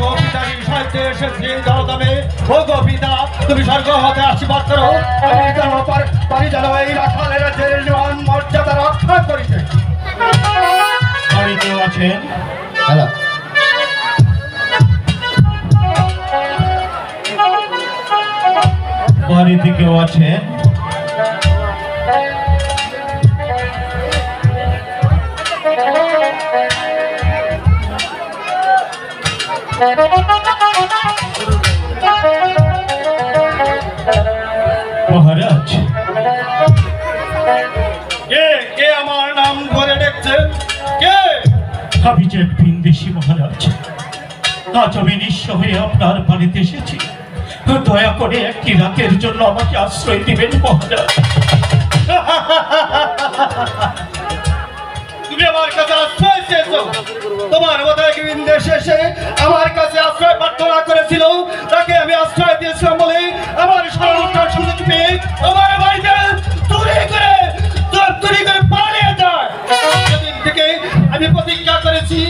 গো পিতার সাহিত্যে এসেছি জলদামে। ও গো পিতা, তুমি স্বর্গ হতে আশীর্বাদ করো। আমি যেন পারি যেন এই রাখালের রাজ্যের মান মর্যাদা রক্ষা করিতে। বাড়িতেও আছেন? হ্যালো, বাড়িতে কেউ আছেন? মহারাজ, কে কে আমার নাম ধরে দেখছে? কে? আমি যে ভিনদেশী মহারাজ। আজ আমি নিঃস্ব হয়ে আপনার বাড়িতে এসেছি। দয়া করে একটি রাতের জন্য আমাকে আশ্রয় দিবেন মহারাজ। তুমি আমার কাছে আশ্রয় চেয়েছো? তোমার বোধহয় বিদেশে এসে আমার কাছে আশ্রয় প্রার্থনা করেছিল, তাকে আমি আশ্রয় দিয়েছিলাম বলে আমার সরলতার সুযোগ পেয়ে আমার বাড়িতে চুরি করে পালিয়ে যায়। সেদিন থেকে আমি প্রতিজ্ঞা করেছি,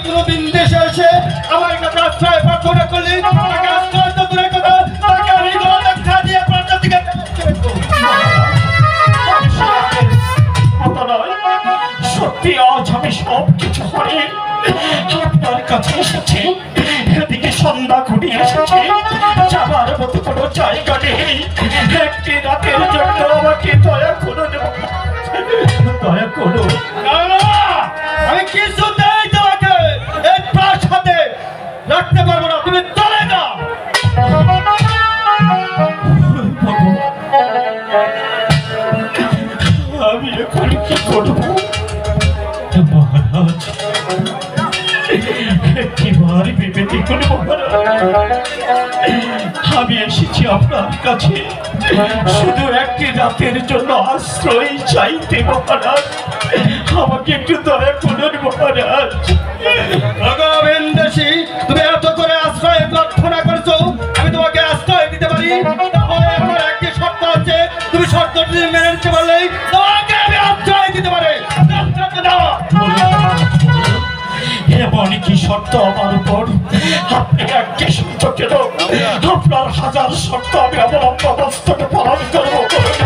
কোনোদিন দেশে এসে আমার কাছে আশ্রয় প্রার্থনা করলে তাকে আশ্রয় তো দূরের কথা, তাকে আমি গণরক্ষা দিয়ে প্রার্থনা দিকে সত্যি আজ আমি সব কিছু করে আপনার কাছে এসেছি। এদিকে সন্ধ্যা ঘুরিয়ে এসেছে, যাবার মতো কোনো জায়গা নেই। একটি রাতের জন্য আমাকে দয়া করুন, দয়া করুন। আমি কিছুতেই তোমাকে এই প্রাসাদে রাখতে পারবো না, তুমি চলে যাও। আমি এখন কি করবো মহারাজ? একটিবার ভেবে দেখুন মহারাজ, আমি এসেছি আপনার কাছে শুধু একটি রাতের জন্য আশ্রয় চাইতে মহারাজ। আমাকে একটু দয়া করুন মহারাজ। ভগবান দেশি, তুমি এত করে আশ্রয় প্রার্থনা করছো, আমি তোমাকে আশ্রয় দিতে পারি। তাহলে আমার একটি শর্ত আছে, তুমি শর্তটি মেনে নিতে পারলেই তোমাকে আমি আশ্রয় দিতে পারি। এমন কি শর্ত আমার উপর? আপনি একটি শর্ত কেন? আপনার হাজার শর্ত আমি অবলম্বন পালন করবো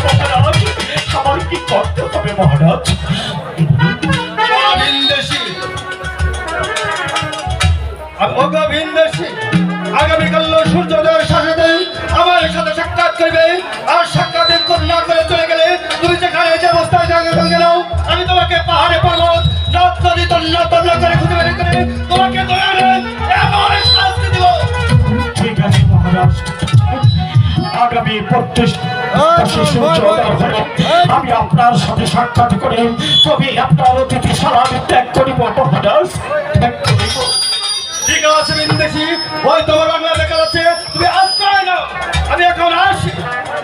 মহারাজ। আমার কি করতে হবে মহারাজ? আগামীকাল সূর্যোদয়ের সাথে আমার সাথে সাক্ষাৎ করবে, আর সাক্ষাতের না করে চলে গেলে তুমি যেখানে যে অবস্থায় কেন আমি তোমাকে পাহাড়ে পর্বত নদী তন্ন করে খুঁজে বের করে তোমাকে এমন শাস্তি দেব। ঠিক আছে মহারাজ, আগামী 25 আমি আপনার সাথে সাক্ষাৎ করে তবে আপনার অতিথিশালা আমি ত্যাগ করিব মহারাজ, ত্যাগ করিব। ঠিক আছে বিন্দেশি, ওই তোমার বাংলা দেখা যাচ্ছে, তুমি আশ্রয় নাও, আমি এখন আসি।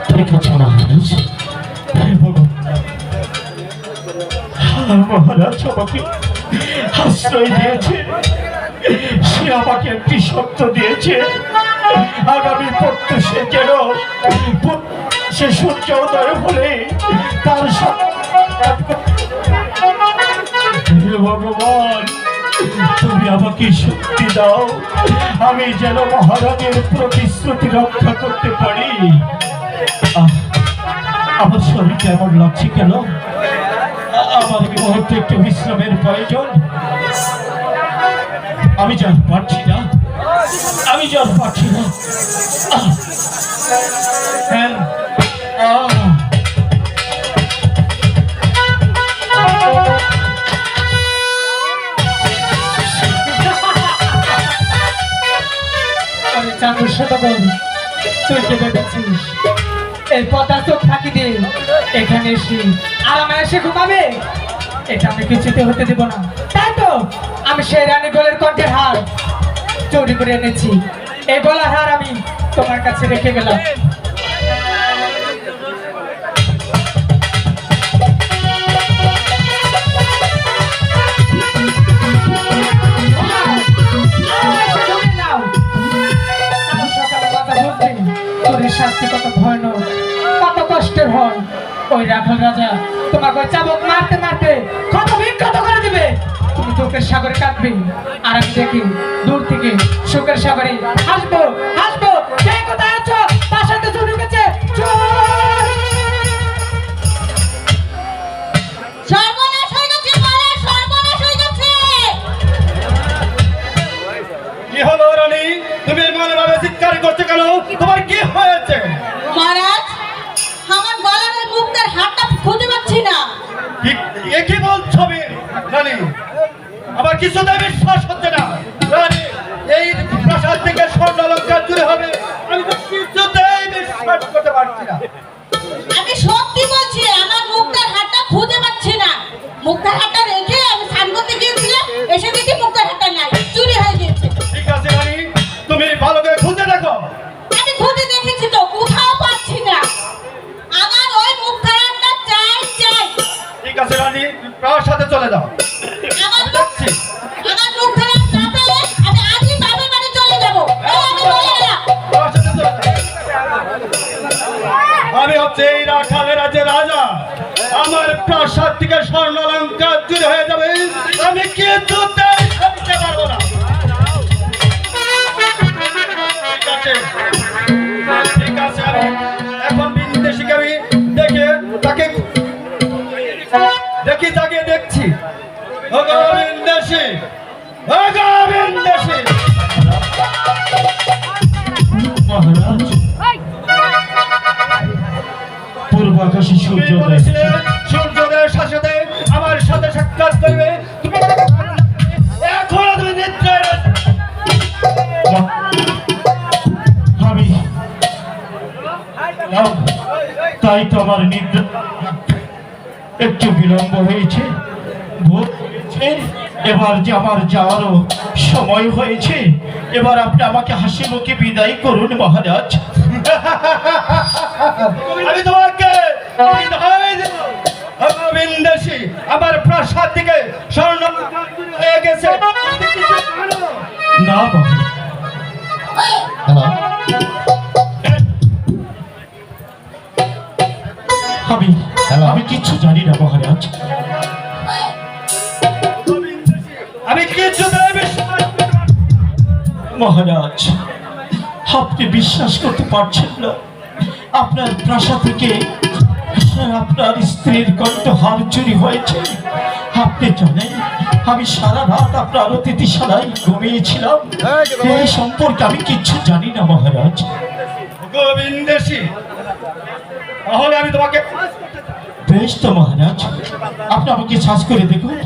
ঠিক আছে মহারাজ। মহারাজ আমাকে আশ্রয় দিয়েছে, সে আমাকে একটি শর্ত দিয়েছে, আগামী প্রত্যুষে যেন সে সূর্য উদয় হলে তার ভগবান তুমি আমাকে শক্তি দাও, আমি যেন মহারাজের প্রতিশ্রুতি রক্ষা করতে পারি। আমার শরীর কেমন লাগছে কেন? আমার এই মুহূর্তে একটু বিশ্রামের প্রয়োজন। আমি যেন পারছি না, আমি যেন পারছি না। তুই কে ভেবেছিস এই পথা চোখ ফাঁকি দিয়ে এখানে এসে আরামে এসে ঘুমাবে? এটা আমি কিছুতে হতে দেব না। তাই তো আমি সেই রানী গোলের কণ্ঠের হার চুরি করে এনেছি। এই গলার হার আমি তোমার কাছে রেখে গেলাম। শাস্তি কত ভয়ানক, কত কষ্টের হয়। ওই রাখাল রাজা তোমাকে চাবুক মারতে মারতে ক্ষত বিক্ষত করে দিবে, তুমি চোখের সাগরে কাঁদবে, আর আমি দেখি দূর থেকে সুখের সাগরে হাসবো হাসবো। কে কোথায় আছো? তার সাথে চলে গেছে চোর। সর্বনাশ হয়ে গেছে মহারাজ, সর্বনাশ হয়ে গেছে। কি হলো রানী, তুমি এমনভাবে চিৎকার করছো কেন? তোমার কি হয়েছে? মহারাজ, আমার গলার ওই মুক্তার হাতটা খুঁজে পাচ্ছি না। এ কি বলছো রানী? আমার কিছুতেই বিশ্বাস হচ্ছে না রানী, এই প্রাসাদ থেকে স্বর্ণ অলংকার চুরি হবে আমি তো কিছুতেই বিশ্বাস করতে পারছি না। আমি সত্যি বলছি, আমার মুক্তার হাতটা খুঁজে পাচ্ছি না। মুক্তার হাতটা রেখে আমি স্নান করতে গিয়েছিলাম, এসে দেখি মুক্তার হাতটা নাই, চুরি হয়ে গেছে। ঠিক আছে রানী, তুমি ভালো করে খুঁজে দেখো। আমি খুঁজে দেখেছি তো, কোথাও পাচ্ছি না। আমার ওই মুক্তার হাতটা চাই চাই। ঠিক আছে রানী, প্রাসাদে চলে যাও। আমার দেখছি আমার মুক্তার হাত না পেলে আমি আজই বাবার বাড়ি চলে যাবো। এই আমি বলে গেলাম। প্রাসাদে চলে যাও। আমি হচ্ছে এই রাখালের রাজ্যের রাজা, আমার প্রাসাদ থেকে স্বর্ণ অলংকার চুরি হয়ে যাবে আমি কিছুতেই ভাবতে পারবো না। ঠিক আছে ঠিক আছে, আমি এখন বিদেশিকে আমি দেখে তাকে দেখছি। বিদেশি বিদেশি মহারাজ, পূর্ব আকাশে সূর্যোদয় হয়েছে। সূর্যোদয়ের সাথে আমার সাথে সাক্ষাৎ করবে। তুমি এখনো তুমি নিদ্রায় রয়েছো। আমি তাই তো আমার নিদ্রা একটু বিলম্ব হয়েছে, ভোর হয়েছে। এবার যে আমার যাওয়ারও সময় হয়েছে, এবার আপনি আমাকে হাসি মুখে বিদায় করুন মহারাজ। আমি তোমাকে বিদায় দেব। বিন্দেশি, আমার প্রাসাদ থেকে স্বর্ণ হয়ে গেছে। তুমি কিছু জানো? না মহারাজ। আমি আমি কিচ্ছু জানি না মহারাজ। আমি কিছুতেই বিশ্বাস করতে পারছি না। মহারাজ, আপনি বিশ্বাস করতে পারছেন না, আপনার প্রাসাদ থেকে আপনার স্ত্রীর কণ্ঠহার চুরি হয়েছে। আপনি জানেন আমি সারা রাত আপনার অতিথিশালায় ঘুমিয়েছিলাম। এই সম্পর্কে আমি কিচ্ছু জানি না মহারাজ। গোবিন্দেশি, তাহলে আমি তোমাকে বেশ তো মহারাজ, আপনি আমাকে সাজ করে দেখুন।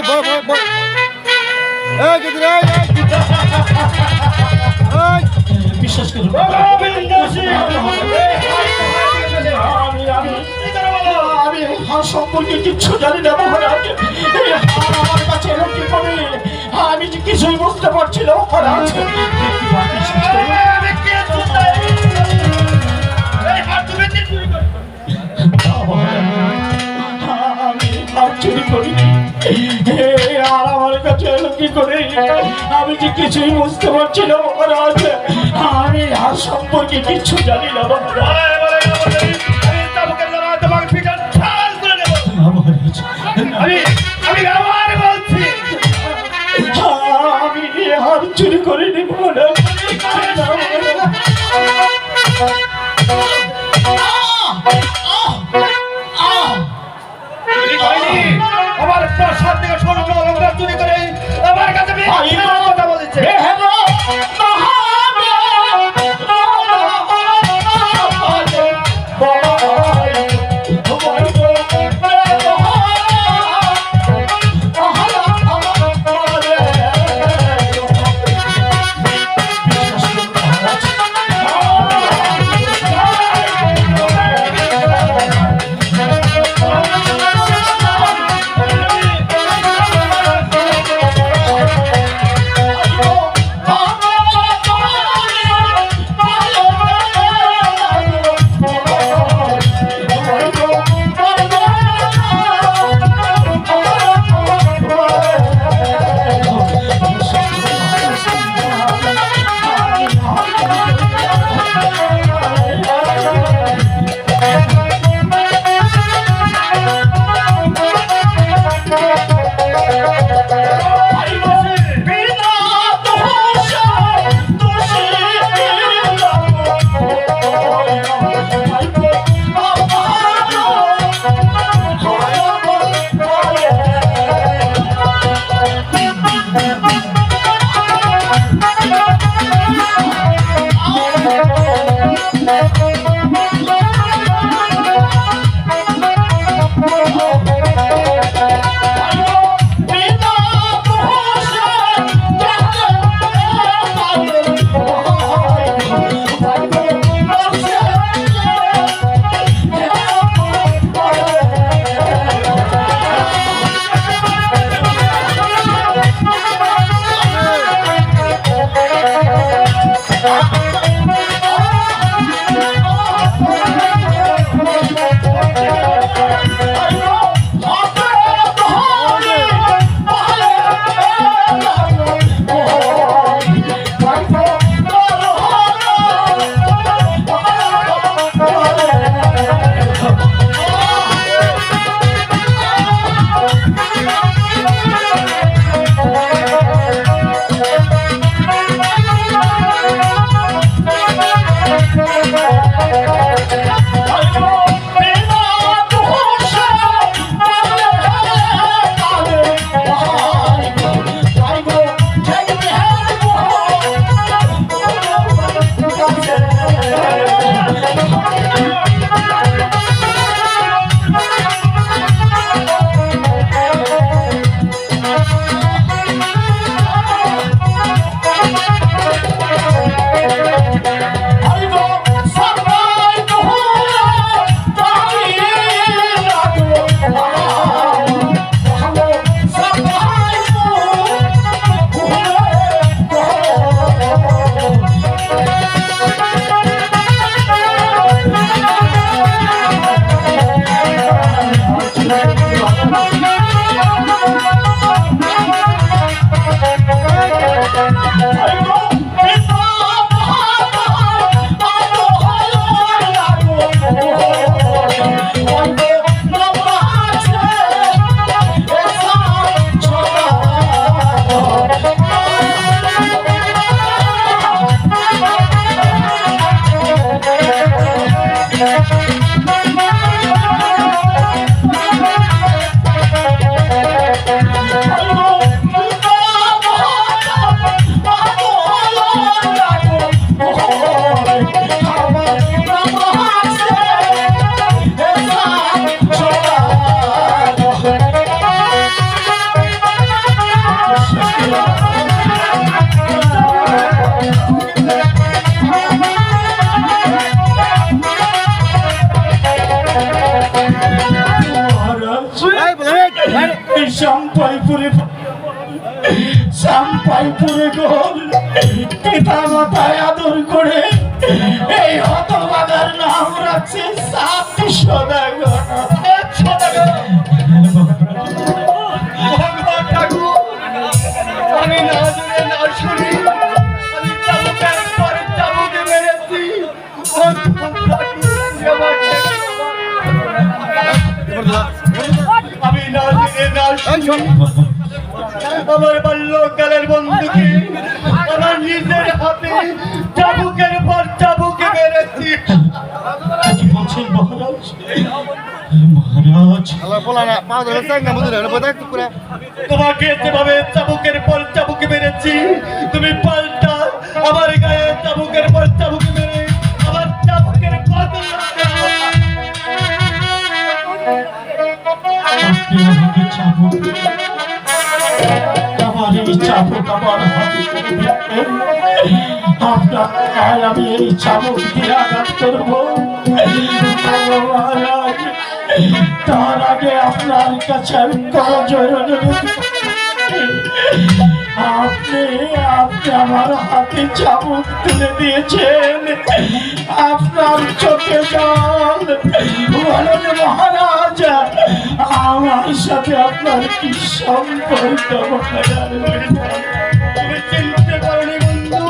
Kider, boy. Kider, বিশ্বাস করুন গোবিন্দেশি, আমি এই হার সম্পর্কে কিচ্ছু জানি না মহারাজ। এই হার আমার কাছে এলো কি করে আমি যে কিছুই বুঝতে পারছি না মহারাজ। বিশ্বাস করুন। আমি কিছুতেই এই হাত তুমি চুরি করো। আমি হার চুরি করিনি। আর আমার কাছে এলো কি করে আমি যে কিছুই বুঝতে পারছি না মহারাজ। আমি হার সম্পর্কে কিচ্ছু জানি না মহারাজ। আমি তাবুকের দ্বারা তোমাকে পিটার ঠাল করে দেব। না মহারাজ, আমি আবার বলছি, আমি হার চুরি করিনি মহারাজ। চুরি করিনি। আমার প্রাসাদ থেকে স্বর্ণ অলংকার চুরি করে আমার কাছে মিথ্যা কথা বলেছে। মহারাজ এই বলে এই সাম্পাইপুরে গোল পিতা মাতায় আদর করে এই হতভাগার নাম রাখছে সাপি সদাগর। ভগবান ঠাকুর, আমি না জেনে না শুনি আমি চাবুকের পর চাবুকে মেরেছি। ভগবান ঠাকুর, আমি না জেনে না শুনি আমার বাল্যকালের বন্ধুকে আমার নিজের হাতে চাবুকের পর চাবুকে মেরেছি। কি বলছেন মহারাজ? মহারাজ আল্লাহ বলা না পা ধরে চাই না বুঝলে না বোধ করে তোমাকে যেভাবে চাবুকের পর চাবুকে মেরেছি, তুমি পাল্টা আমার গায়ে চাবুকের পর চাবুকে মেরে আমার চাবুকের বদলা দাও। আপনি আমাকে চাবুক আমার এই চাবুক আমার হাতে করে দিলেন। আপনার গায়ে আমি এই চাবুক দিয়ে আঘাত করবো মহারাজ। তার আগে আপনার কাছে আমি করজোড়ে আপনি আমার হাতে চাবুক তুলে দিয়েছেন, আপনার চোখে জল। বলেন মহারাজ, আমার সাথে আপনার কি সম্পর্ক মহারাজ? তুমি চিনতে পারোনি বন্ধু,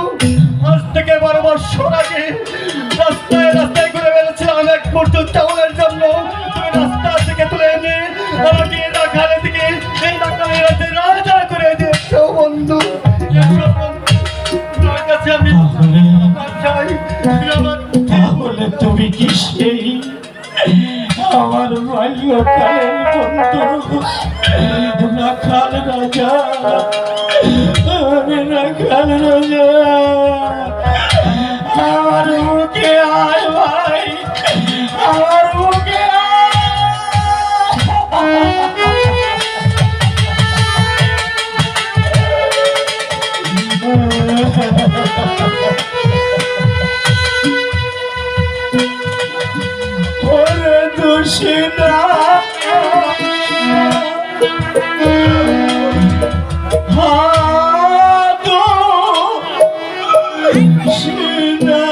আজ থেকে 12 বছর আগে রাস্তায় রাস্তায় ঘুরে বেড়াচ্ছিলাম এক মুঠো চাউলের জন্য। তুমি রাস্তা থেকে তুলে এনে আমাকে রাখালে থেকে এই রাখালে রাজা করে দিয়েছো বন্ধু। তোমার কাছে আমি ক্ষমা চাই, তুমি আমার তাহলে তুমি কি সেই আমার বাল্যকালের বন্ধু রাখাল রাজা? আমি রাখাল রাজা, আমার মুখে আয় ভাই, আমার মুখে ওরে দুশিনা হাতো শিনা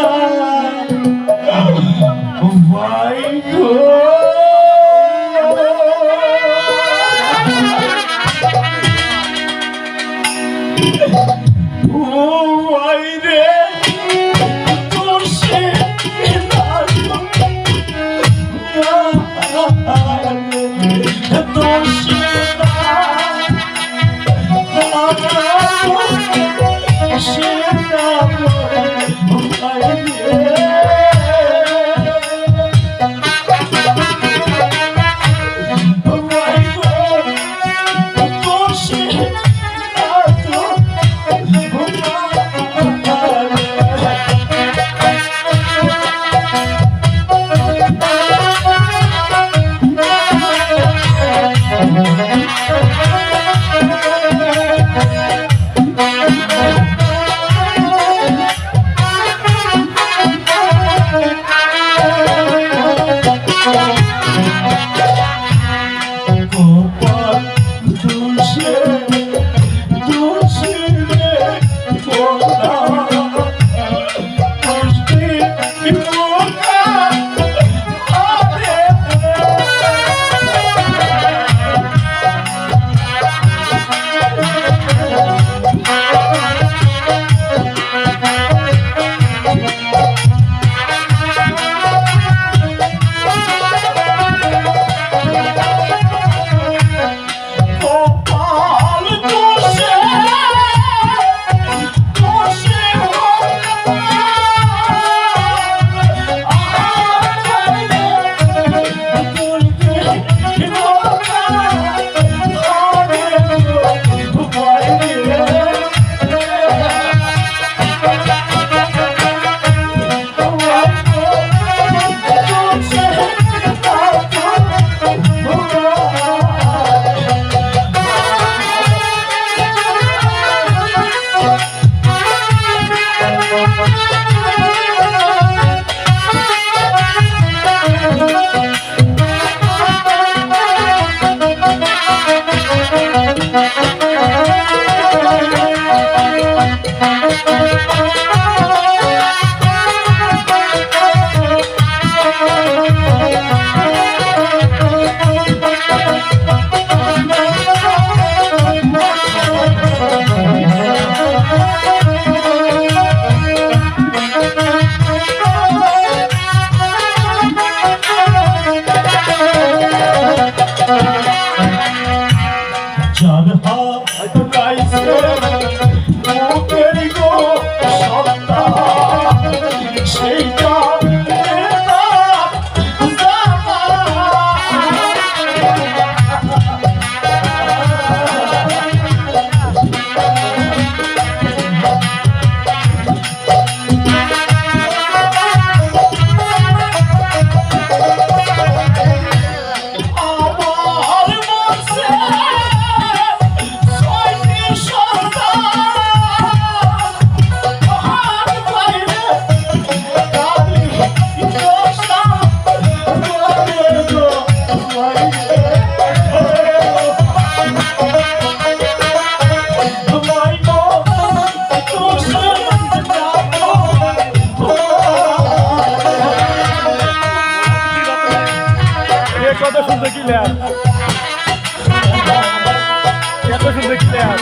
এত সুন্দর প্লেয়ার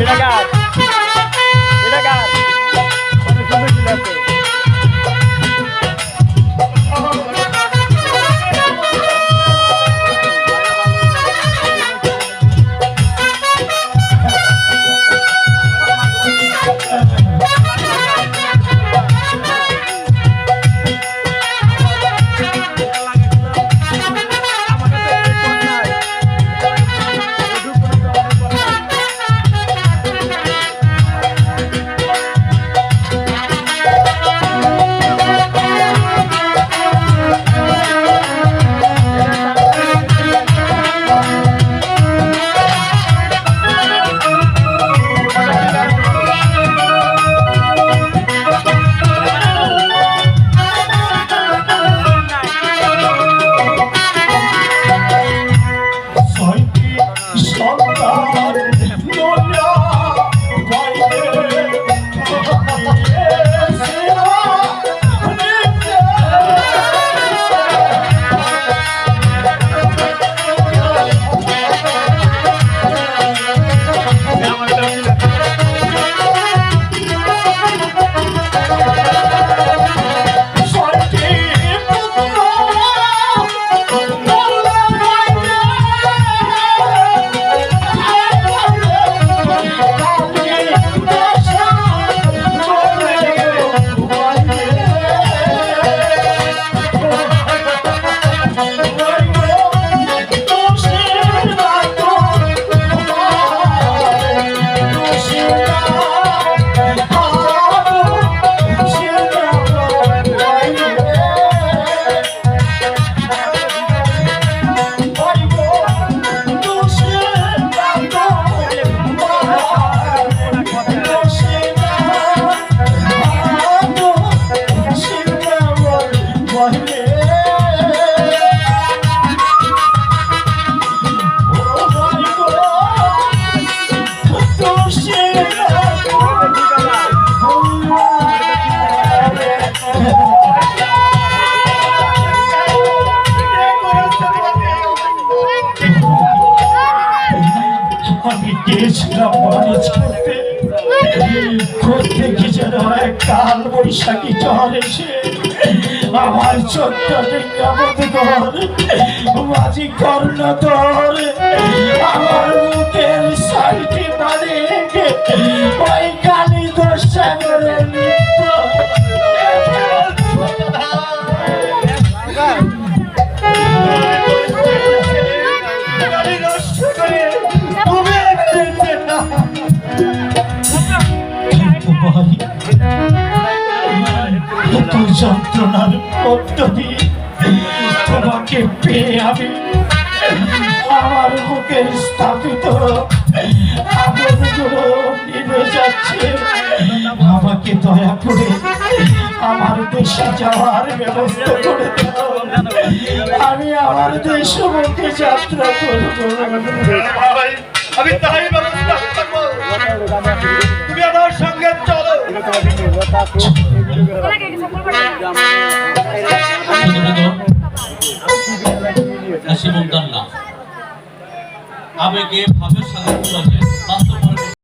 এটা কার অনেক সুন্দর প্লেয়ার তো আমি গিয়েছিলাম বাণিজ্য করতে কি যেন এক কাল বৈশাখী ঝড় এসে আমার ছোট্ট মাঝি কর্ণধর আমার মুখের সাইটি মানে ওই কালী দর্শনের নৃত্য যন্ত্রণার পদ্ধতি তোমাকে পেয়ে আমি আমার বুকের স্থাপিত আগুনগুলো নিভে যাচ্ছে। আমাকে দয়া করে আমার দেশে যাওয়ার ব্যবস্থা করে দাও, আমি আমার দেশ মুখে যাত্রা করবো। আমি তাই ব্যবস্থা করবো, তুমি আমার সঙ্গে চলো। আবেগে ভাবের সাথে